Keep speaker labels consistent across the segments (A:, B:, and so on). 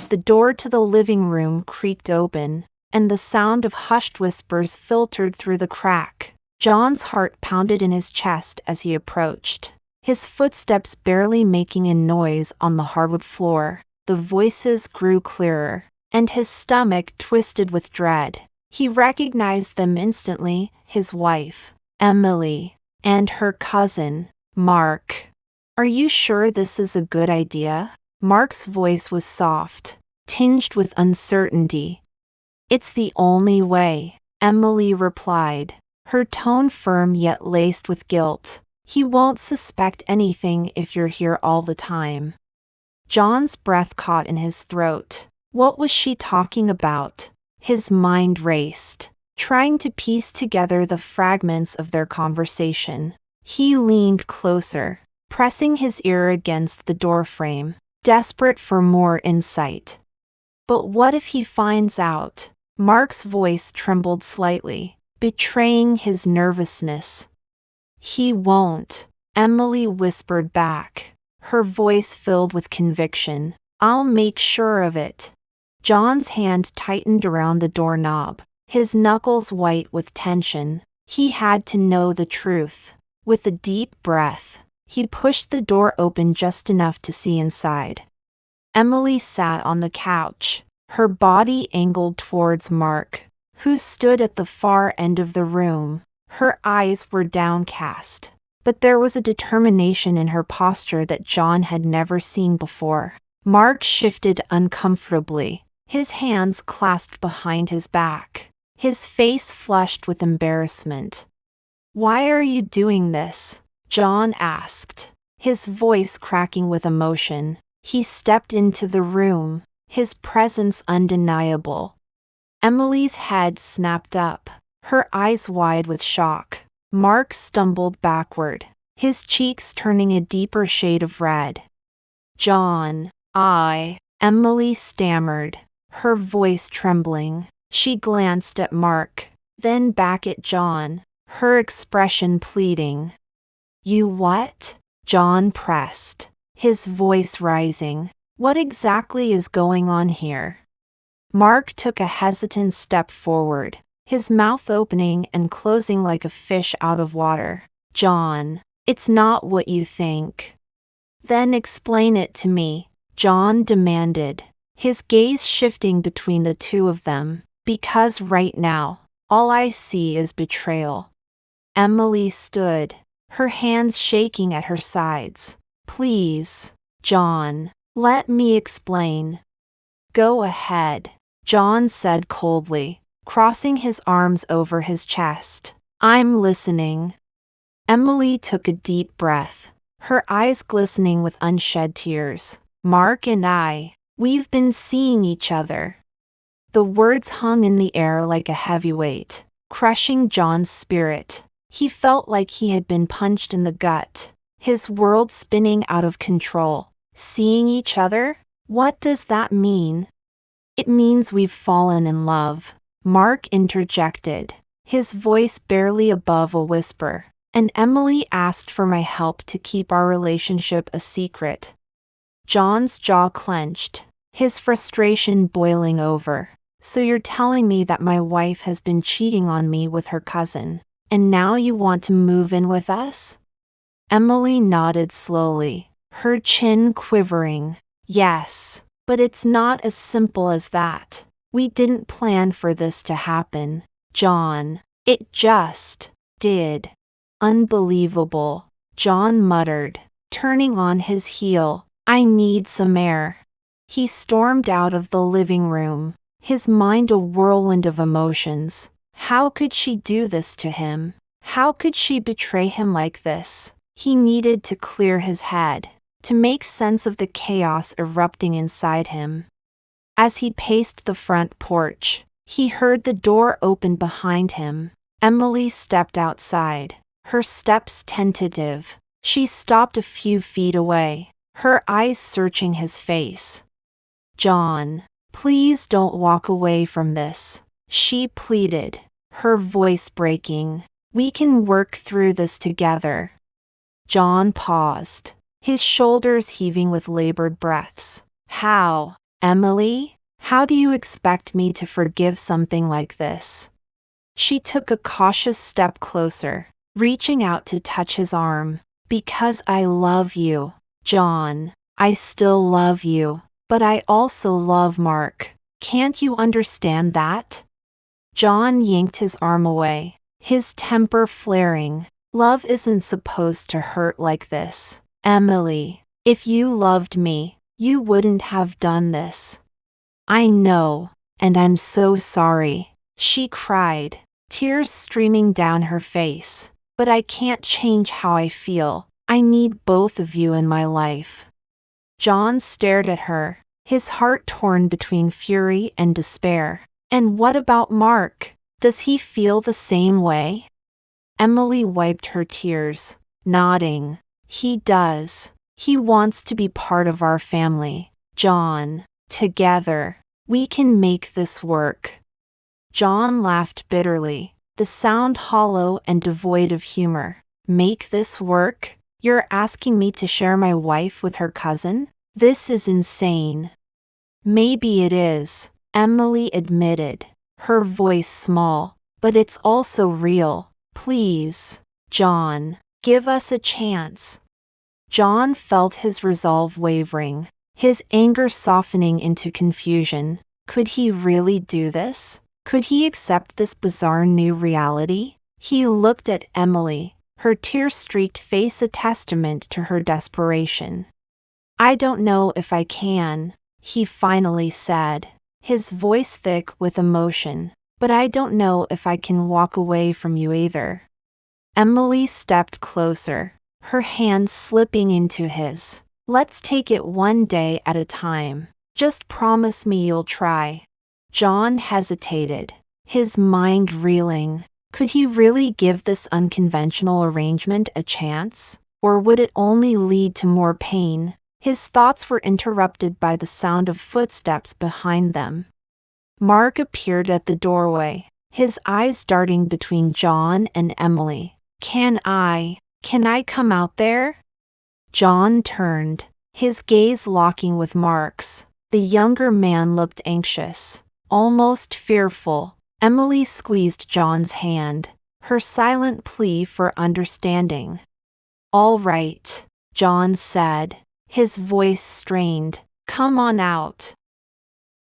A: The door to the living room creaked open, and the sound of hushed whispers filtered through the crack. John's heart pounded in his chest as he approached, his footsteps barely making a noise on the hardwood floor. The voices grew clearer, and his stomach twisted with dread. He recognized them instantly, his wife, Emily, and her cousin, Mark. "Are you sure this is a good idea?" Mark's voice was soft, tinged with uncertainty. "It's the only way," Emily replied, her tone firm yet laced with guilt. "He won't suspect anything if you're here all the time." John's breath caught in his throat. What was she talking about? His mind raced, trying to piece together the fragments of their conversation. He leaned closer, pressing his ear against the doorframe, desperate for more insight. But what if he finds out? Mark's voice trembled slightly, betraying his nervousness. "He won't," Emily whispered back, her voice filled with conviction. "I'll make sure of it." John's hand tightened around the doorknob, his knuckles white with tension. He had to know the truth. With a deep breath, he pushed the door open just enough to see inside. Emily sat on the couch, her body angled towards Mark, who stood at the far end of the room. Her eyes were downcast, but there was a determination in her posture that John had never seen before. Mark shifted uncomfortably, his hands clasped behind his back, his face flushed with embarrassment. "Why are you doing this?" John asked, his voice cracking with emotion. He stepped into the room, his presence undeniable. Emily's head snapped up, her eyes wide with shock. Mark stumbled backward, his cheeks turning a deeper shade of red. "John, Emily stammered, her voice trembling. She glanced at Mark, then back at John, her expression pleading. "You what?" John pressed, his voice rising. "What exactly is going on here?" Mark took a hesitant step forward, his mouth opening and closing like a fish out of water. "John, it's not what you think." "Then explain it to me," John demanded, his gaze shifting between the two of them. "Because right now, all I see is betrayal." Emily stood, her hands shaking at her sides. "Please, John, let me explain." "Go ahead," John said coldly, crossing his arms over his chest. "I'm listening." Emily took a deep breath, her eyes glistening with unshed tears. "Mark and we've been seeing each other." The words hung in the air like a heavy weight, crushing John's spirit. He felt like he had been punched in the gut, his world spinning out of control. "Seeing each other? What does that mean?" "It means we've fallen in love," Mark interjected, his voice barely above a whisper. "And Emily asked for my help to keep our relationship a secret." John's jaw clenched, his frustration boiling over. "So you're telling me that my wife has been cheating on me with her cousin, and now you want to move in with us?" Emily nodded slowly, her chin quivering. "Yes, but it's not as simple as that. We didn't plan for this to happen, John. It just did." "Unbelievable," John muttered, turning on his heel. "I need some air." He stormed out of the living room, his mind a whirlwind of emotions. How could she do this to him? How could she betray him like this? He needed to clear his head, to make sense of the chaos erupting inside him. As he paced the front porch, he heard the door open behind him. Emily stepped outside, her steps tentative. She stopped a few feet away, her eyes searching his face. "John, please don't walk away from this," she pleaded, her voice breaking. "We can work through this together." John paused, his shoulders heaving with labored breaths. "How?" Emily, how do you expect me to forgive something like this? She took a cautious step closer, reaching out to touch his arm. Because I love you, John. I still love you, but I also love Mark. Can't you understand that? John yanked his arm away, his temper flaring. Love isn't supposed to hurt like this. Emily, if you loved me, you wouldn't have done this. I know, and I'm so sorry, she cried, tears streaming down her face. But I can't change how I feel. I need both of you in my life. John stared at her, his heart torn between fury and despair. And what about Mark? Does he feel the same way? Emily wiped her tears, nodding. He does. He wants to be part of our family. John, together, we can make this work. John laughed bitterly, the sound hollow and devoid of humor. Make this work? You're asking me to share my wife with her cousin? This is insane. Maybe it is, Emily admitted, her voice small, but it's also real. Please, John, give us a chance. John felt his resolve wavering, his anger softening into confusion. Could he really do this? Could he accept this bizarre new reality? He looked at Emily, her tear-streaked face a testament to her desperation. I don't know if I can, he finally said, his voice thick with emotion, but I don't know if I can walk away from you either. Emily stepped closer, her hand slipping into his. Let's take it one day at a time. Just promise me you'll try. John hesitated, his mind reeling. Could he really give this unconventional arrangement a chance? Or would it only lead to more pain? His thoughts were interrupted by the sound of footsteps behind them. Mark appeared at the doorway, his eyes darting between John and Emily. Can I come out there? John turned, his gaze locking with Mark's. The younger man looked anxious, almost fearful. Emily squeezed John's hand, her silent plea for understanding. All right, John said, his voice strained. Come on out.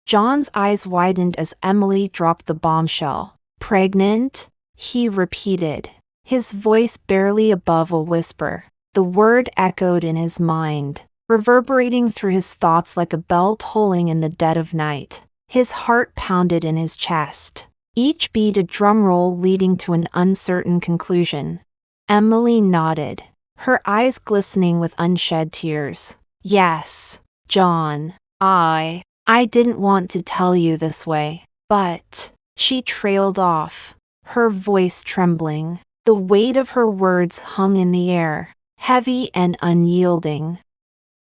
A: John's eyes widened as Emily dropped the bombshell. Pregnant? He repeated, his voice barely above a whisper. The word echoed in his mind, reverberating through his thoughts like a bell tolling in the dead of night. His heart pounded in his chest, each beat a drum roll leading to an uncertain conclusion. Emily nodded, her eyes glistening with unshed tears. Yes, John, I didn't want to tell you this way, but... She trailed off, her voice trembling. The weight of her words hung in the air, heavy and unyielding.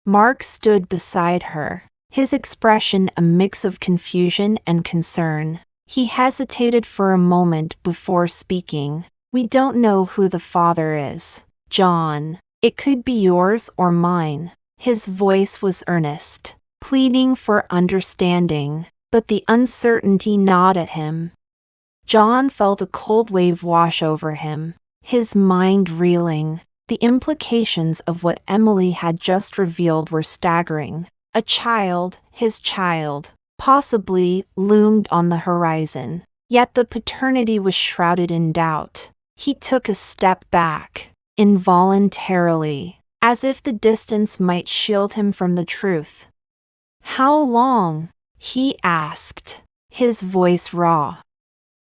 A: Mark stood beside her, his expression a mix of confusion and concern. He hesitated for a moment before speaking. We don't know who the father is, John. It could be yours or mine. His voice was earnest, pleading for understanding, but the uncertainty gnawed at him. John felt a cold wave wash over him, his mind reeling. The implications of what Emily had just revealed were staggering. A child, his child, possibly, loomed on the horizon. Yet the paternity was shrouded in doubt. He took a step back, involuntarily, as if the distance might shield him from the truth. How long? He asked, his voice raw.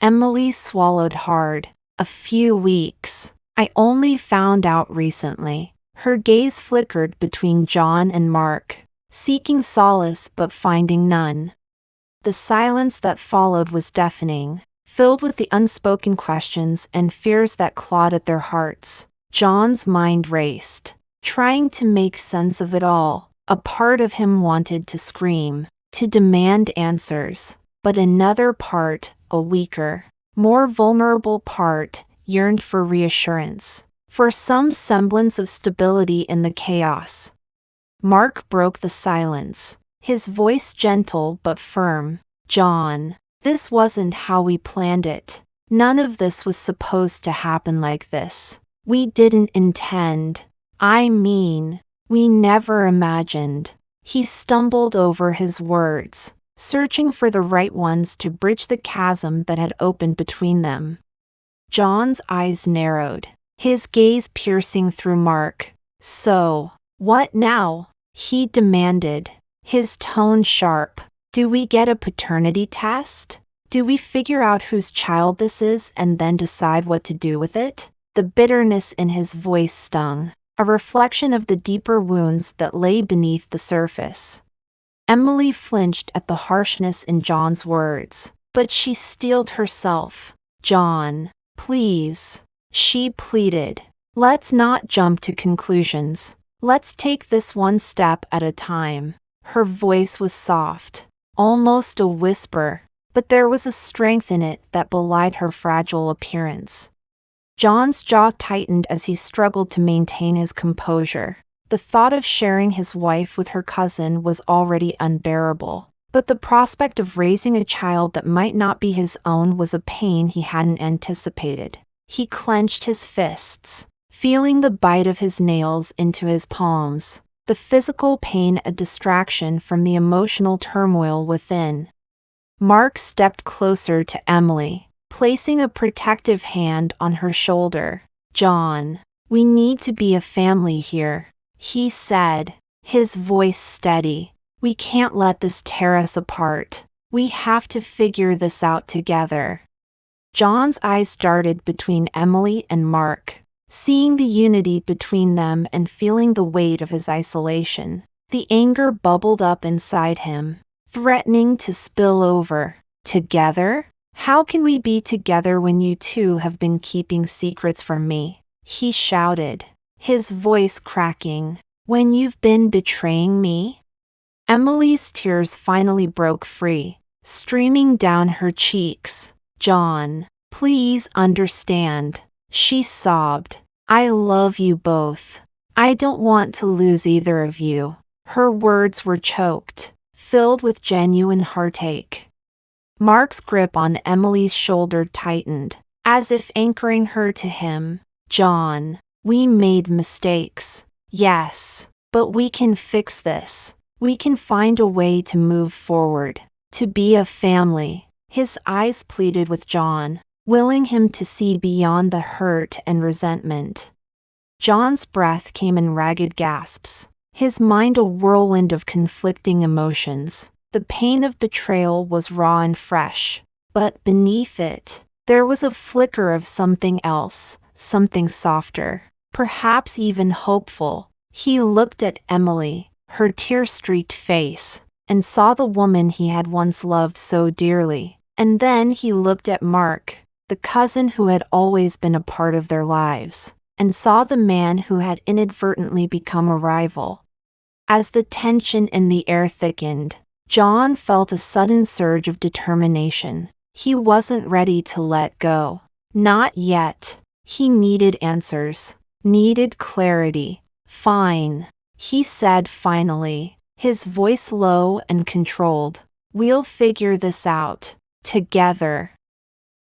A: Emily swallowed hard. A few weeks. I only found out recently. Her gaze flickered between John and Mark, seeking solace but finding none. The silence that followed was deafening, filled with the unspoken questions and fears that clawed at their hearts. John's mind raced, trying to make sense of it all. A part of him wanted to scream, to demand answers, but another part, a weaker, more vulnerable part, yearned for reassurance, for some semblance of stability in the chaos. Mark broke the silence, his voice gentle but firm. "John, this wasn't how we planned it. None of this was supposed to happen like this. We didn't intend. I mean, we never imagined." He stumbled over his words, searching for the right ones to bridge the chasm that had opened between them. John's eyes narrowed, his gaze piercing through Mark. "So, what now?" he demanded, his tone sharp. "Do we get a paternity test? Do we figure out whose child this is and then decide what to do with it?" The bitterness in his voice stung, a reflection of the deeper wounds that lay beneath the surface. Emily flinched at the harshness in John's words, but she steeled herself. "John, please," she pleaded. "Let's not jump to conclusions. Let's take this one step at a time." Her voice was soft, almost a whisper, but there was a strength in it that belied her fragile appearance. John's jaw tightened as he struggled to maintain his composure. The thought of sharing his wife with her cousin was already unbearable, but the prospect of raising a child that might not be his own was a pain he hadn't anticipated. He clenched his fists, feeling the bite of his nails into his palms, the physical pain a distraction from the emotional turmoil within. Mark stepped closer to Emily, placing a protective hand on her shoulder. "John, we need to be a family here," he said, his voice steady. "We can't let this tear us apart. We have to figure this out together." John's eyes darted between Emily and Mark, seeing the unity between them and feeling the weight of his isolation. The anger bubbled up inside him, threatening to spill over. "Together? How can we be together when you two have been keeping secrets from me?" he shouted, his voice cracking. "When you've been betraying me?" Emily's tears finally broke free, streaming down her cheeks. "John, please understand," she sobbed. "I love you both. I don't want to lose either of you." Her words were choked, filled with genuine heartache. Mark's grip on Emily's shoulder tightened, as if anchoring her to him. "John, we made mistakes. Yes, but we can fix this. We can find a way to move forward, to be a family." His eyes pleaded with John, willing him to see beyond the hurt and resentment. John's breath came in ragged gasps, his mind a whirlwind of conflicting emotions. The pain of betrayal was raw and fresh, but beneath it, there was a flicker of something else, something softer, perhaps even hopeful. He looked at Emily, her tear-streaked face, and saw the woman he had once loved so dearly. And then he looked at Mark, the cousin who had always been a part of their lives, and saw the man who had inadvertently become a rival. As the tension in the air thickened, John felt a sudden surge of determination. He wasn't ready to let go. Not yet. He needed answers, needed clarity. "Fine," he said finally, his voice low and controlled. "We'll figure this out, together."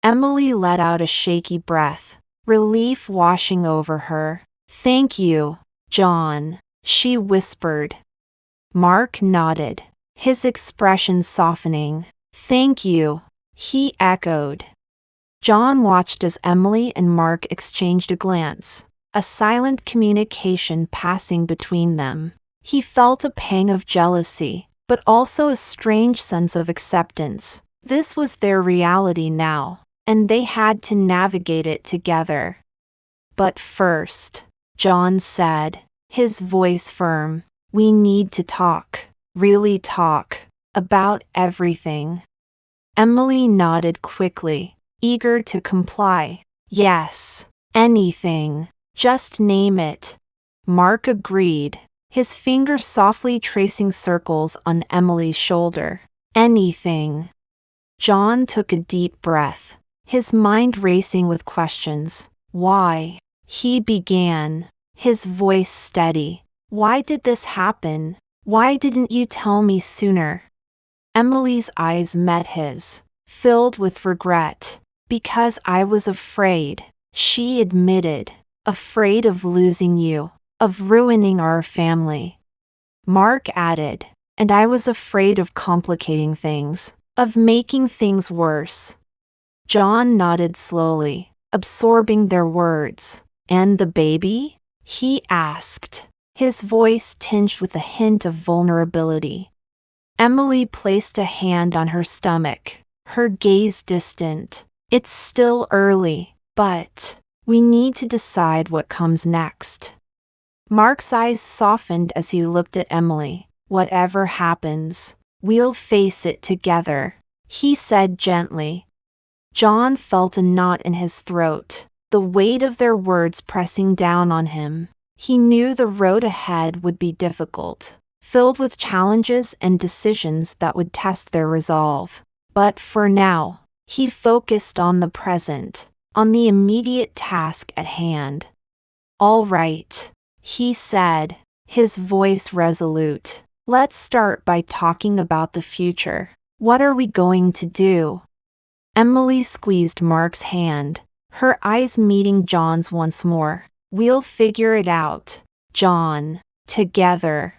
A: Emily let out a shaky breath, relief washing over her. "Thank you, John," she whispered. Mark nodded, his expression softening. "Thank you," he echoed. John watched as Emily and Mark exchanged a glance, a silent communication passing between them. He felt a pang of jealousy, but also a strange sense of acceptance. This was their reality now, and they had to navigate it together. "But first," John said, his voice firm, "we need to talk, really talk, about everything." Emily nodded quickly, eager to comply. "Yes, anything. Just name it." Mark agreed, his finger softly tracing circles on Emily's shoulder. "Anything." John took a deep breath, his mind racing with questions. "Why?" he began, his voice steady. "Why did this happen? Why didn't you tell me sooner? Emily's eyes met his, filled with regret. Because I was afraid, she admitted. Afraid of losing you, of ruining our family. Mark added, and I was afraid of complicating things, of making things worse. John nodded slowly, absorbing their words. And the baby? He asked, his voice tinged with a hint of vulnerability. Emily placed a hand on her stomach, her gaze distant. It's still early, but we need to decide what comes next. Mark's eyes softened as he looked at Emily. Whatever happens, we'll face it together, he said gently. John felt a knot in his throat, the weight of their words pressing down on him. He knew the road ahead would be difficult, filled with challenges and decisions that would test their resolve. But for now, he focused on the present, on the immediate task at hand. All right, he said, his voice resolute. Let's start by talking about the future. What are we going to do? Emily squeezed Mark's hand, her eyes meeting John's once more. We'll figure it out, John. Together.